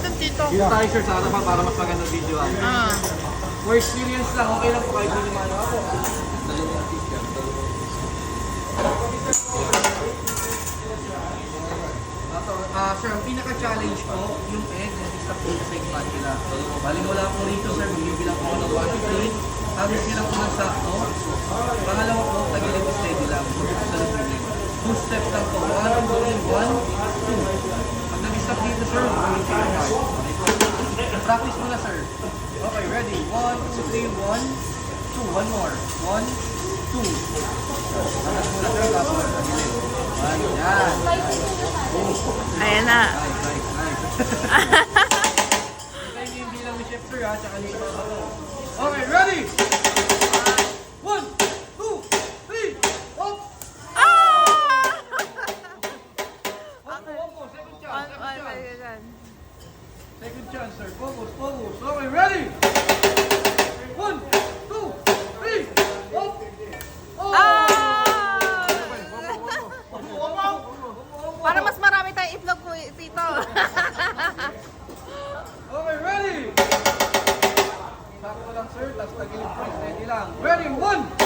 dun, Tito. Dito tayo sir sa harapan para mas maganda video ako. Ah. For experience lang, okay lang po kahit hindi naman ako. Sir, ang pinaka-challenge ko, yung egg na isa po sa egg spatula. Bali mo lang po rito sir, bibilang ko ng 1 to 3. Tapos silang po ng sakto. Pangalawa po, tagilid steady lang. Sa lupin. 2 steps lang po. 1, 2, 3, 1, 2. Pag nag-stop dito sir, going to your heart. Practice mo na sir. Okay, ready? 1, 2, 3, 1, 2. One more. 1, 2. Practice mo na sir, tapos tagilid. Ayan. Ayan na. Nice. Hintayin yung bilang ni Chef Sir ha, tsaka ni Papa ko. Okay, ready? 1, 2, 3, up! Ah! Opo, second chance, second chance. Second chance, sir. Focus. Okay, ready? 1, 2, 3, up! Ah! Para mas marami tayong itlog po, Tito. Okay, ready? Sakto lang, sir. Tapos tagilid po. Steady lang. Ready? 1,